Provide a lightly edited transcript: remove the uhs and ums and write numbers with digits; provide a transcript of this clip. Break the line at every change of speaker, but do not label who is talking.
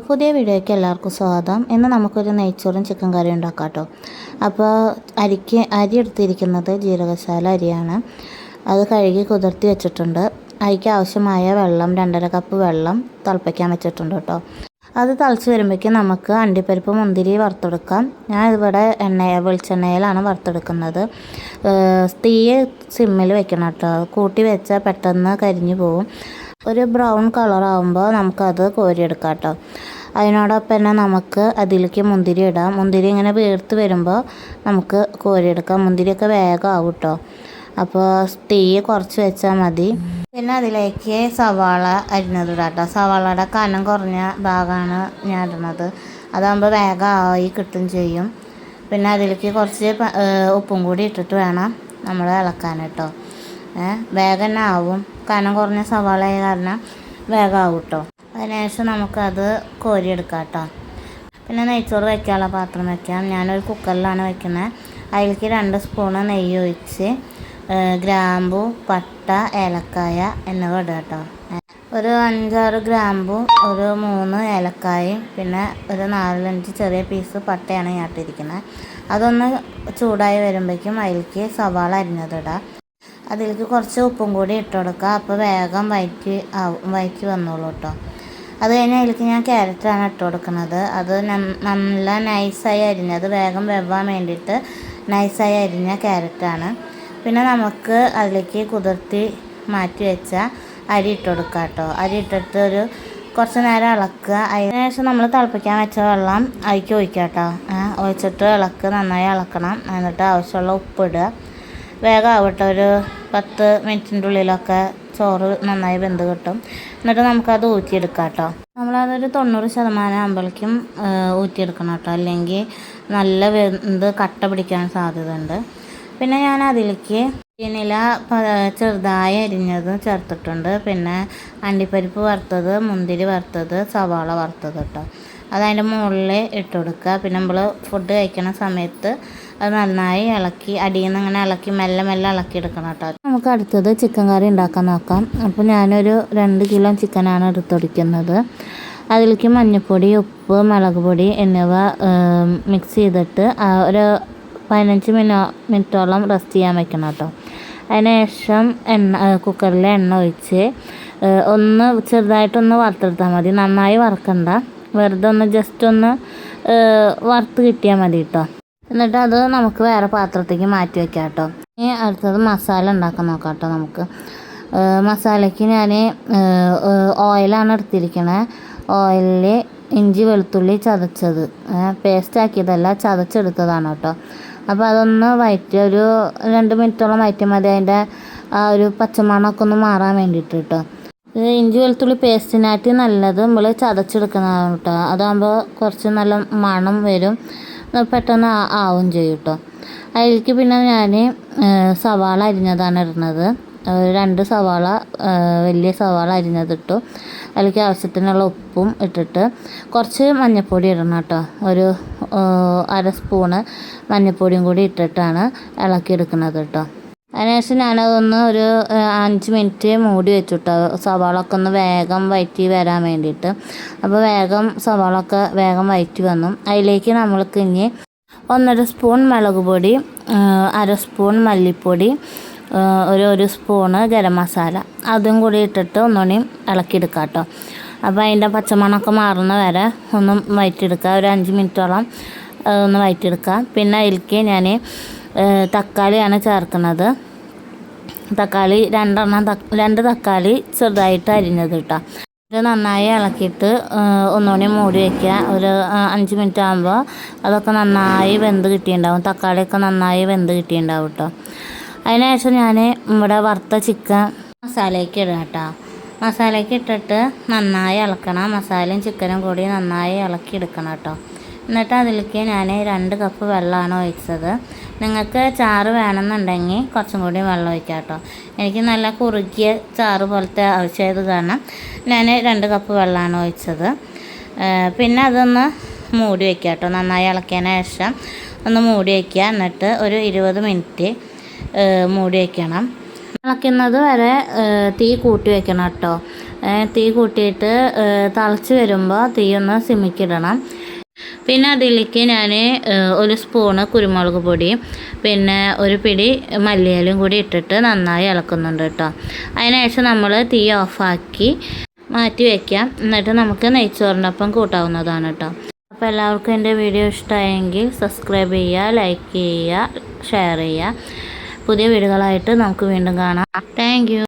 പുതിയ വീഡിയോയ്ക്ക് എല്ലാവർക്കും സ്വാഗതം. ഇന്ന് നമുക്കൊരു നെയ്ച്ചോറും ചിക്കൻ കറിയും ഉണ്ടാക്കാം കേട്ടോ. അപ്പോൾ അരി എടുത്തിരിക്കുന്നത് ജീരകശാല അരിയാണ്. അത് കഴുകി കുതിർത്തി വെച്ചിട്ടുണ്ട്. അരിക്ക് ആവശ്യമായ വെള്ളം 2.5 കപ്പ് വെള്ളം തിളപ്പിക്കാൻ വെച്ചിട്ടുണ്ട് കേട്ടോ. അത് തിളച്ച് വരുമ്പോഴേക്കും നമുക്ക് അണ്ടിപ്പരിപ്പ് മുന്തിരി വറുത്തെടുക്കാം. ഞാൻ ഇവിടെ വെളിച്ചെണ്ണയിലാണ് വറുത്തെടുക്കുന്നത്. തീ സിമ്മിൽ വെക്കണം കേട്ടോ. കൂട്ടി വെച്ചാൽ പെട്ടെന്ന് കരിഞ്ഞു പോകും. ഒരു ബ്രൗൺ കളറാകുമ്പോൾ നമുക്കത് കോരിയെടുക്കാം കേട്ടോ. അതിനോടൊപ്പം തന്നെ നമുക്ക് അതിലേക്ക് മുന്തിരി ഇടാം. മുന്തിരി ഇങ്ങനെ വീർത്ത് വരുമ്പോൾ നമുക്ക് കോരിയെടുക്കാം. മുന്തിരിയൊക്കെ വേഗം ആവും കേട്ടോ. അപ്പോൾ തീ കുറച്ച് വെച്ചാൽ മതി. പിന്നെ അതിലേക്ക് സവാള അരിഞ്ഞത് ഇടാം കേട്ടോ. സവാളയുടെ കനം കുറഞ്ഞ ഭാഗമാണ് ഞാൻ ഇടുന്നത്. അതാകുമ്പോൾ വേഗം ആയി കിട്ടും ചെയ്യും. പിന്നെ അതിലേക്ക് കുറച്ച് ഉപ്പും കൂടി ഇട്ടിട്ട് വേണം നമ്മൾ ഇളക്കാൻ കേട്ടോ. വേഗം തന്നെ ആവും. കനം കുറഞ്ഞ സവാള ആയ കാരണം വേഗം ആവും കേട്ടോ. അതിനുശേഷം നമുക്കത് കോരിയെടുക്കാം കേട്ടോ. പിന്നെ നെയ്ച്ചോറ് വയ്ക്കാനുള്ള പാത്രം വയ്ക്കാം. ഞാനൊരു കുക്കറിലാണ് വയ്ക്കുന്നത്. അതിലേക്ക് 2 സ്പൂണ് നെയ്യ് ഒഴിച്ച് ഗ്രാമ്പു, പട്ട, ഏലക്കായ എന്നിവ ഇടുക കേട്ടോ. ഒരു 5-6 ഗ്രാമ്പു, ഒരു 3 ഏലക്കായും പിന്നെ ഒരു 4-5 ചെറിയ പീസ് പട്ടയാണ് ഞാൻ ഇട്ടിരിക്കുന്നത്. അതൊന്ന് ചൂടായി വരുമ്പോഴേക്കും അതിലേക്ക് സവാള അരിഞ്ഞതിടാം. അതിലേക്ക് കുറച്ച് ഉപ്പും കൂടി ഇട്ട് കൊടുക്കുക. അപ്പോൾ വേഗം വഴറ്റി വന്നോളൂ കേട്ടോ. അത് കഴിഞ്ഞ് അതിലേക്ക് ഞാൻ ക്യാരറ്റാണ് ഇട്ട് കൊടുക്കുന്നത്. അത് നല്ല നൈസായി അരിഞ്ഞത്, വേഗം വെവാൻ വേണ്ടിയിട്ട് നൈസായി അരിഞ്ഞ ക്യാരറ്റാണ്. പിന്നെ നമുക്ക് അതിലേക്ക് കുതിർത്തി മാറ്റി വെച്ച അരി ഇട്ട് കൊടുക്കുക കേട്ടോ. അരി ഇട്ടിട്ട് കുറച്ച് നേരം ഇളക്കുക. അതിനുശേഷം നമ്മൾ തിളപ്പിക്കാൻ വെച്ച വെള്ളം അതിലേക്ക് ഒഴിക്കുക കേട്ടോ. ഒഴിച്ചിട്ട് നന്നായി ഇളക്കണം. എന്നിട്ട് ആവശ്യമുള്ള ഉപ്പിടുക. വേഗം ആവട്ടെ. ഒരു 10 മിനിറ്റിൻ്റെ ഉള്ളിലൊക്കെ ചോറ് നന്നായി വെന്ത് കിട്ടും. എന്നിട്ട് നമുക്കത് ഊറ്റിയെടുക്കാം കേട്ടോ. നമ്മളതൊരു 90% ആകുമ്പോഴേക്കും ഊറ്റിയെടുക്കണം കേട്ടോ. അല്ലെങ്കിൽ നല്ല വെന്ത് കട്ട പിടിക്കാൻ സാധ്യതയുണ്ട്. പിന്നെ ഞാൻ അതിലേക്ക് ഇല ചെറുതായി അരിഞ്ഞത് ചേർത്തിട്ടുണ്ട്. പിന്നെ അണ്ടിപ്പരിപ്പ് വറുത്തത്, മുന്തിരി വറുത്തത്, സവാള വറുത്തത് കേട്ടോ. അതതിൻ്റെ മുകളിൽ ഇട്ട് കൊടുക്കുക. പിന്നെ നമ്മൾ ഫുഡ് കഴിക്കുന്ന സമയത്ത് അത് നന്നായി ഇളക്കി അടിയിൽ നിന്ന് ഇങ്ങനെ ഇളക്കി മെല്ലെ ഇളക്കി എടുക്കണം കേട്ടോ. നമുക്ക് അടുത്തത് ചിക്കൻ കറി ഉണ്ടാക്കാൻ നോക്കാം. അപ്പോൾ ഞാനൊരു 2 കിലോ ചിക്കനാണ് എടുത്തൊടിക്കുന്നത്. അതിലേക്ക് മഞ്ഞൾപ്പൊടി, ഉപ്പ്, മുളക് പൊടി എന്നിവ മിക്സ് ചെയ്തിട്ട് ഒരു 15 മിനിറ്റോളം റെസ്റ്റ് ചെയ്യാൻ വെക്കണം കേട്ടോ. അതിനുശേഷം കുക്കറിൽ എണ്ണ ഒഴിച്ച് ചെറുതായിട്ടൊന്ന് വറുത്തെടുത്താൽ മതി. നന്നായി വറുക്കണ്ട, വെറുതെ ജസ്റ്റ് ഒന്ന് വറുത്ത് കിട്ടിയാൽ മതി കേട്ടോ. എന്നിട്ട് അത് നമുക്ക് വേറെ പാത്രത്തേക്ക് മാറ്റി വയ്ക്കാം കേട്ടോ. ഇനി അടുത്തത് മസാല ഉണ്ടാക്കാൻ നോക്കാം കേട്ടോ. നമുക്ക് മസാലയ്ക്ക് ഞാൻ ഓയിലാണ് എടുത്തിരിക്കണത്. ഓയിലിൽ ഇഞ്ചി വെളുത്തുള്ളി ചതച്ചത്, പേസ്റ്റ് ആക്കിയതല്ല, ചതച്ചെടുത്തതാണ് കേട്ടോ. അപ്പോൾ അതൊന്ന് വഴറ്റി ഒരു 2 മിനിറ്റോളം വഴറ്റിയാൽ മതി. അതിൻ്റെ ആ ഒരു പച്ചമണമൊക്കെ ഒന്ന് മാറാൻ വേണ്ടിയിട്ട് കേട്ടോ. ഇഞ്ചി വെളുത്തുള്ളി പേസ്റ്റിനായിട്ട് നല്ലത് നമ്മൾ ചതച്ചെടുക്കുന്നതാണ് കേട്ടോ. അതാകുമ്പോൾ കുറച്ച് നല്ല മണം വരും, പെട്ടെന്ന് ആവും ചെയ്യും കേട്ടോ. അതിലേക്ക് പിന്നെ ഞാൻ സവാള അരിഞ്ഞതാണ് ഇടുന്നത്. 2 സവാള, വലിയ സവാള അരിഞ്ഞതിട്ടു. അതിലേക്ക് ആവശ്യത്തിനുള്ള ഉപ്പും ഇട്ടിട്ട് കുറച്ച് മഞ്ഞൾപ്പൊടി ഇടണം കേട്ടോ. ഒരു 1/2 സ്പൂണ് മഞ്ഞൾപ്പൊടിയും കൂടി ഇട്ടിട്ടാണ് ഇളക്കിയെടുക്കുന്നത് കേട്ടോ. അതിനുശേഷം ഞാനതൊന്ന് ഒരു 5 മിനിറ്റ് മൂടി വെച്ചു കേട്ടോ. സവാളൊക്കെ ഒന്ന് വേഗം വഴറ്റി വരാൻ വേണ്ടിയിട്ട്. അപ്പോൾ സവാളൊക്കെ വേഗം വഴറ്റി വന്നു. അതിലേക്ക് നമ്മൾക്ക് ഇനി 1.5 സ്പൂൺ മുളക് പൊടി, 1/2 സ്പൂൺ മല്ലിപ്പൊടി, ഒരു സ്പൂണ് ഗരം മസാല അതും കൂടി ഇട്ടിട്ട് ഒന്നുകൂടി ഇളക്കിയെടുക്കാം കേട്ടോ. അപ്പോൾ അതിൻ്റെ പച്ചമണമൊക്കെ മാറുന്ന വരെ ഒന്ന് വഴറ്റിയെടുക്കുക. ഒരു 5 മിനിറ്റോളം ഒന്ന് വഴറ്റിയെടുക്കുക. പിന്നെ അതിലേക്ക് ഞാൻ തക്കാളിയാണ് ചേർക്കുന്നത്. തക്കാളി 2 തക്കാളി ചെറുതായിട്ട് അരിഞ്ഞത് കേട്ടോ. ഇത് നന്നായി ഇളക്കിയിട്ട് ഒന്നുകൂടി മൂടി വയ്ക്കുക. ഒരു 5 മിനിറ്റ് ആകുമ്പോൾ അതൊക്കെ നന്നായി വെന്ത് കിട്ടിയിട്ടുണ്ടാവും. തക്കാളിയൊക്കെ നന്നായി വെന്ത് കിട്ടിയിട്ടുണ്ടാവും കേട്ടോ. അതിനുശേഷം ഞാൻ ഇവിടെ വറുത്ത ചിക്കൻ മസാലയ്ക്ക് ഇടാം കേട്ടോ. മസാലയ്ക്ക് ഇട്ടിട്ട് നന്നായി ഇളക്കണം. മസാലയും ചിക്കനും കൂടി നന്നായി ഇളക്കി എടുക്കണം കേട്ടോ. എന്നിട്ട് അതിലേക്ക് ഞാൻ 2 കപ്പ് വെള്ളമാണ് ഒഴിച്ചത്. നിങ്ങൾക്ക് ചാറ് വേണമെന്നുണ്ടെങ്കിൽ കുറച്ചും കൂടി വെള്ളം ഒഴിക്കാം കേട്ടോ. എനിക്ക് നല്ല കുറുകിയ ചാറ് പോലത്തെ ആവശ്യമായത് കാരണം ഞാൻ 2 കപ്പ് വെള്ളമാണ് ഒഴിച്ചത്. പിന്നെ അതൊന്ന് മൂടി വയ്ക്കുക കേട്ടോ. നന്നായി ഇളക്കിയതിന് ശേഷം ഒന്ന് മൂടി വയ്ക്കുക. എന്നിട്ട് ഒരു 20 മിനിറ്റ് മൂടി വയ്ക്കണം. ഇളക്കുന്നത് വരെ തീ കൂട്ടി വയ്ക്കണം കേട്ടോ. തീ കൂട്ടിയിട്ട് തിളച്ച് വരുമ്പോൾ തീ ഒന്ന് സിമ്മിക്കിടണം. പിന്നെ അതിലേക്ക് ഞാൻ ഒരു സ്പൂണ് കുരുമുളക് പൊടി പിന്നെ ഒരു പിടി മല്ലിയിലും കൂടി ഇട്ടിട്ട് നന്നായി ഇളക്കുന്നുണ്ട് കേട്ടോ. അതിനുശേഷം നമ്മൾ തീ ഓഫാക്കി മാറ്റി വയ്ക്കാം. എന്നിട്ട് നമുക്ക് നെയ്ച്ചോറിൻ്റെ ഒപ്പം കൂട്ടാവുന്നതാണ് കേട്ടോ. അപ്പോൾ എല്ലാവർക്കും എൻ്റെ വീഡിയോ ഇഷ്ടമായെങ്കിൽ സബ്സ്ക്രൈബ് ചെയ്യുക, ലൈക്ക് ചെയ്യുക, ഷെയർ ചെയ്യുക. പുതിയ വീഡിയോകളായിട്ട് നമുക്ക് വീണ്ടും കാണാം. Thank you.